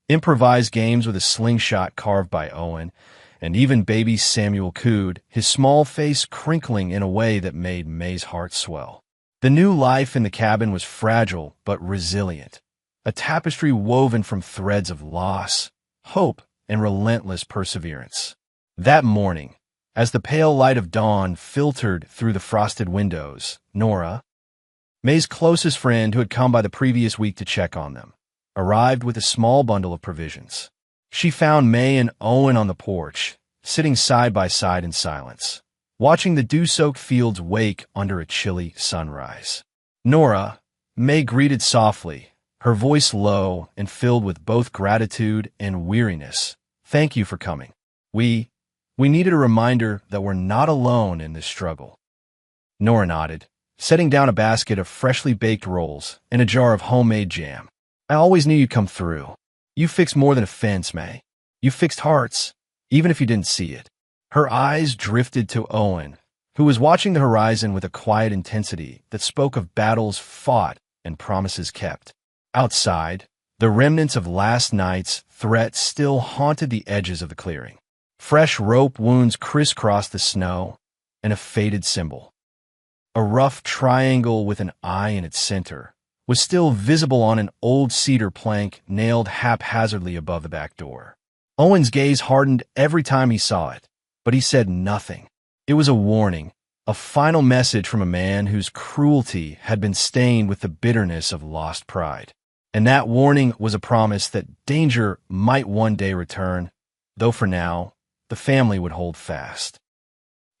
improvised games with a slingshot carved by Owen, And even baby Samuel cooed, his small face crinkling in a way that made May's heart swell. The new life in the cabin was fragile but resilient, a tapestry woven from threads of loss, hope, and relentless perseverance. That morning, as the pale light of dawn filtered through the frosted windows, Nora, May's closest friend who had come by the previous week to check on them, arrived with a small bundle of provisions. She found May and Owen on the porch, sitting side by side in silence, watching the dew-soaked fields wake under a chilly sunrise. Nora, May greeted softly, her voice low and filled with both gratitude and weariness. "Thank you for coming. We needed a reminder that we're not alone in this struggle." Nora nodded, setting down a basket of freshly baked rolls and a jar of homemade jam. "I always knew you'd come through. You fixed more than a fence, May. You fixed hearts, even if you didn't see it." Her eyes drifted to Owen, who was watching the horizon with a quiet intensity that spoke of battles fought and promises kept. Outside, the remnants of last night's threat still haunted the edges of the clearing. Fresh rope wounds crisscrossed the snow, and a faded symbol, a rough triangle with an eye in its center, was still visible on an old cedar plank nailed haphazardly above the back door. Owen's gaze hardened every time he saw it, but he said nothing. It was a warning, a final message from a man whose cruelty had been stained with the bitterness of lost pride. And that warning was a promise that danger might one day return, though for now, the family would hold fast.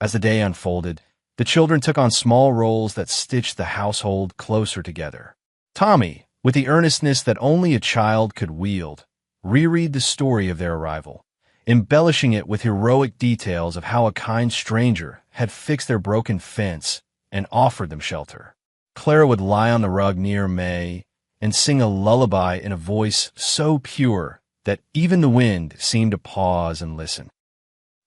As the day unfolded, the children took on small roles that stitched the household closer together. Tommy, with the earnestness that only a child could wield, reread the story of their arrival, embellishing it with heroic details of how a kind stranger had fixed their broken fence and offered them shelter. Clara would lie on the rug near May and sing a lullaby in a voice so pure that even the wind seemed to pause and listen.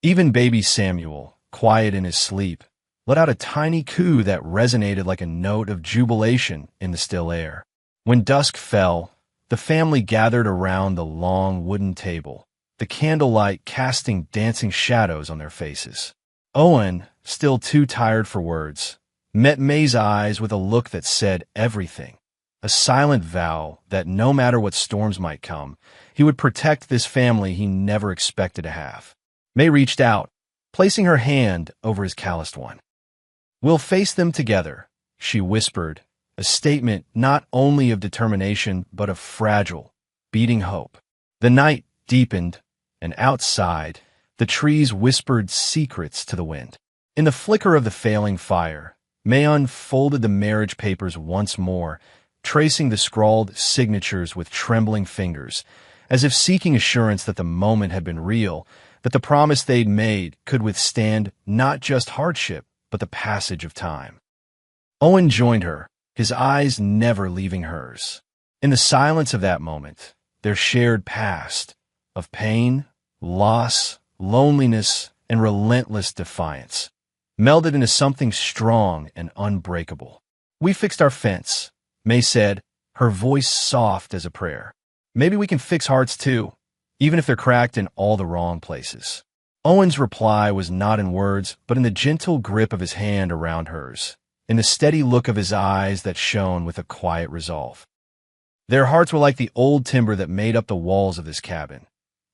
Even baby Samuel, quiet in his sleep, let out a tiny coo that resonated like a note of jubilation in the still air. When dusk fell, the family gathered around the long wooden table, the candlelight casting dancing shadows on their faces. Owen, still too tired for words, met May's eyes with a look that said everything, a silent vow that no matter what storms might come, he would protect this family he never expected to have. May reached out, placing her hand over his calloused one. "We'll face them together," she whispered, a statement not only of determination but of fragile, beating hope. The night deepened, and outside, the trees whispered secrets to the wind. In the flicker of the failing fire, May unfolded the marriage papers once more, tracing the scrawled signatures with trembling fingers, as if seeking assurance that the moment had been real, that the promise they'd made could withstand not just hardship, but the passage of time. Owen joined her, his eyes never leaving hers. In the silence of that moment, their shared past, of pain, loss, loneliness, and relentless defiance, melded into something strong and unbreakable. "We fixed our fence," May said, her voice soft as a prayer. "Maybe we can fix hearts too, even if they're cracked in all the wrong places." Owen's reply was not in words, but in the gentle grip of his hand around hers, in the steady look of his eyes that shone with a quiet resolve. Their hearts were like the old timber that made up the walls of this cabin,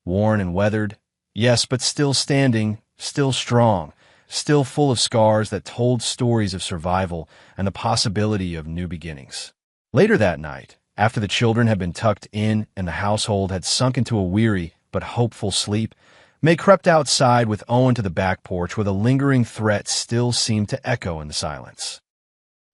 worn and weathered, yes, but still standing, still strong, still full of scars that told stories of survival and the possibility of new beginnings. Later that night, after the children had been tucked in and the household had sunk into a weary but hopeful sleep, May crept outside with Owen to the back porch where the lingering threat still seemed to echo in the silence.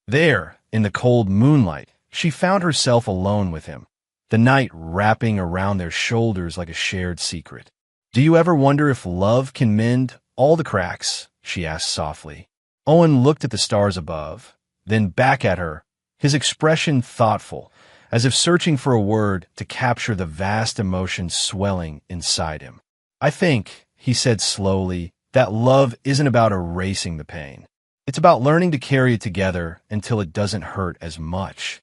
There, in the cold moonlight, she found herself alone with him, the night wrapping around their shoulders like a shared secret. "Do you ever wonder if love can mend all the cracks?" she asked softly. Owen looked at the stars above, then back at her, his expression thoughtful, as if searching for a word to capture the vast emotion swelling inside him. "I think," he said slowly, "that love isn't about erasing the pain. It's about learning to carry it together until it doesn't hurt as much."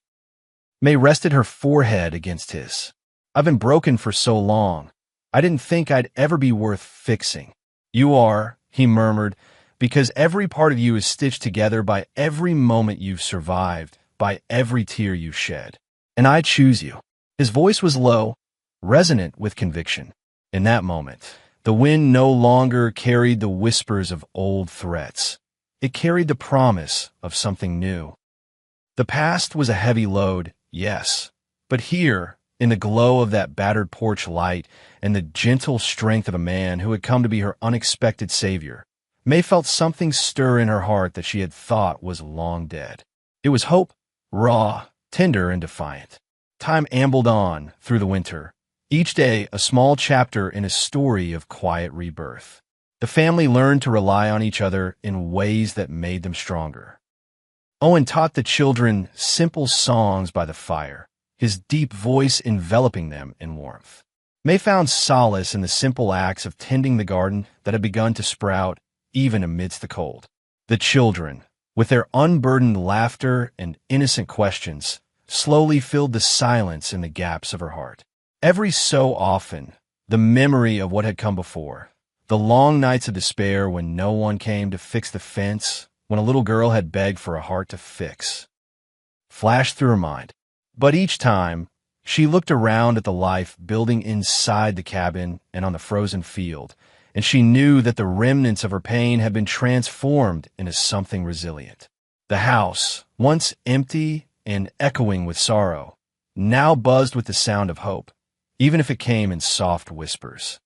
May rested her forehead against his. "I've been broken for so long. I didn't think I'd ever be worth fixing." You are, he murmured, because every part of you is stitched together by every moment you've survived, by every tear you shed. And I choose you. His voice was low, resonant with conviction. In that moment, the wind no longer carried the whispers of old threats. It carried the promise of something new. The past was a heavy load, yes, but here, in the glow of that battered porch light and the gentle strength of a man who had come to be her unexpected savior, May felt something stir in her heart that she had thought was long dead. It was hope, raw, tender, and defiant. Time ambled on through the winter, each day a small chapter in a story of quiet rebirth. The family learned to rely on each other in ways that made them stronger. Owen taught the children simple songs by the fire, his deep voice enveloping them in warmth. May found solace in the simple acts of tending the garden that had begun to sprout even amidst the cold. The children, with their unburdened laughter and innocent questions, slowly filled the silence in the gaps of her heart. Every so often, the memory of what had come before, the long nights of despair when no one came to fix the fence, when a little girl had begged for a heart to fix, flashed through her mind. But each time, she looked around at the life building inside the cabin and on the frozen field, and she knew that the remnants of her pain had been transformed into something resilient. The house, once empty and echoing with sorrow, now buzzed with the sound of hope, even if it came in soft whispers.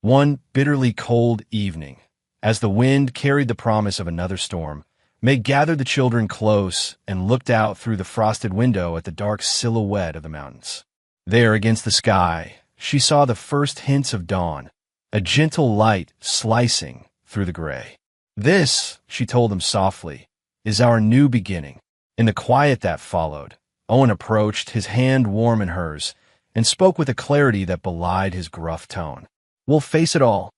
One bitterly cold evening, as the wind carried the promise of another storm, May gathered the children close and looked out through the frosted window at the dark silhouette of the mountains. There, against the sky, she saw the first hints of dawn, a gentle light slicing through the gray. "This," she told them softly, "is our new beginning." In the quiet that followed, Owen approached, his hand warm in hers, and spoke with a clarity that belied his gruff tone. "We'll face it all.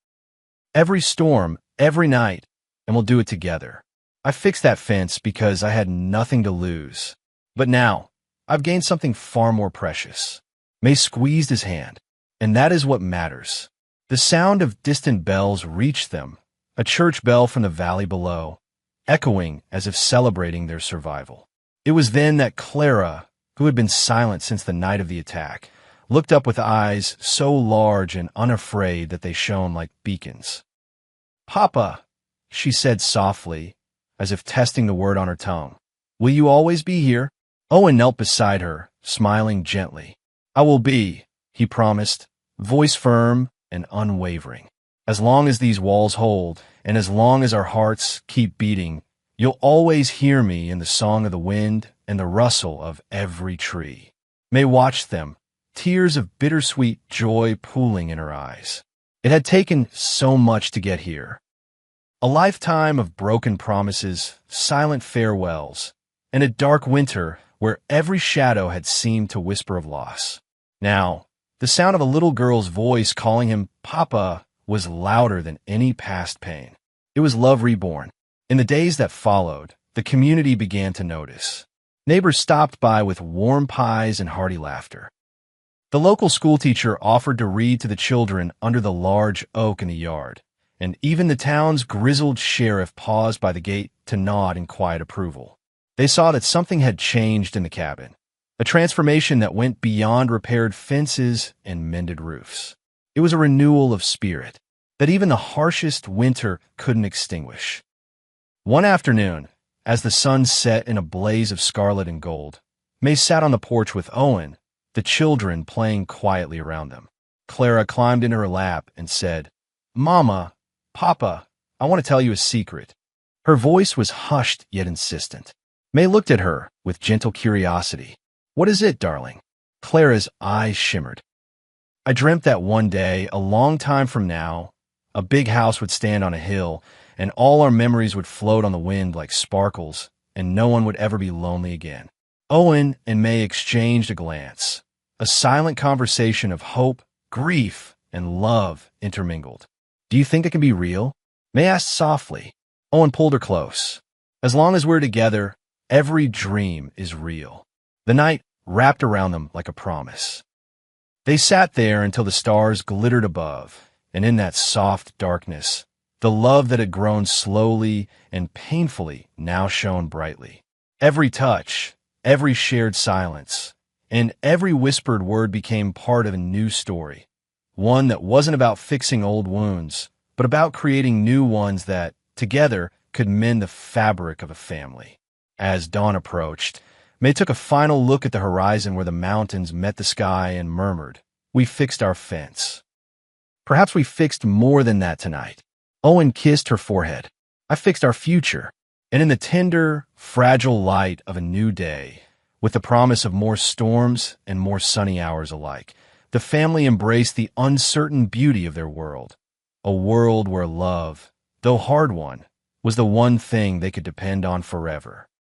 Every storm, every night, and we'll do it together. I fixed that fence because I had nothing to lose. But now, I've gained something far more precious." May squeezed his hand, and that is what matters. The sound of distant bells reached them, a church bell from the valley below, echoing as if celebrating their survival. It was then that Clara, who had been silent since the night of the attack, looked up with eyes so large and unafraid that they shone like beacons. "Papa," she said softly, as if testing the word on her tongue, "will you always be here?" Owen knelt beside her, smiling gently. "I will be," he promised, voice firm and unwavering. "As long as these walls hold, and as long as our hearts keep beating, you'll always hear me in the song of the wind and the rustle of every tree." May watched them, tears of bittersweet joy pooling in her eyes. It had taken so much to get here. A lifetime of broken promises, silent farewells, and a dark winter where every shadow had seemed to whisper of loss. Now, the sound of a little girl's voice calling him Papa was louder than any past pain. It was love reborn. In the days that followed, the community began to notice. Neighbors stopped by with warm pies and hearty laughter. The local schoolteacher offered to read to the children under the large oak in the yard, and even the town's grizzled sheriff paused by the gate to nod in quiet approval. They saw that something had changed in the cabin, a transformation that went beyond repaired fences and mended roofs. It was a renewal of spirit that even the harshest winter couldn't extinguish. One afternoon, as the sun set in a blaze of scarlet and gold, May sat on the porch with Owen, the children playing quietly around them. Clara climbed into her lap and said, "Mama, Papa, I want to tell you a secret." Her voice was hushed yet insistent. May looked at her with gentle curiosity. "What is it, darling?" Clara's eyes shimmered. "I dreamt that one day, a long time from now, a big house would stand on a hill, and all our memories would float on the wind like sparkles, and no one would ever be lonely again." Owen and May exchanged a glance, a silent conversation of hope, grief, and love intermingled. "Do you think it can be real?" May asked softly. Owen pulled her close. "As long as we're together, every dream is real." The night wrapped around them like a promise. They sat there until the stars glittered above, and in that soft darkness, The love that had grown slowly and painfully now shone brightly. Every touch, every shared silence, and every whispered word became part of a new story. One that wasn't about fixing old wounds, but about creating new ones that, together, could mend the fabric of a family. As dawn approached, May took a final look at the horizon where the mountains met the sky and murmured, "We fixed our fence." Perhaps we fixed more than that tonight. Owen kissed her forehead. "I fixed our future." And in the tender, fragile light of a new day, with the promise of more storms and more sunny hours alike, the family embraced the uncertain beauty of their world. A world where love, though hard one, was the one thing they could depend on forever.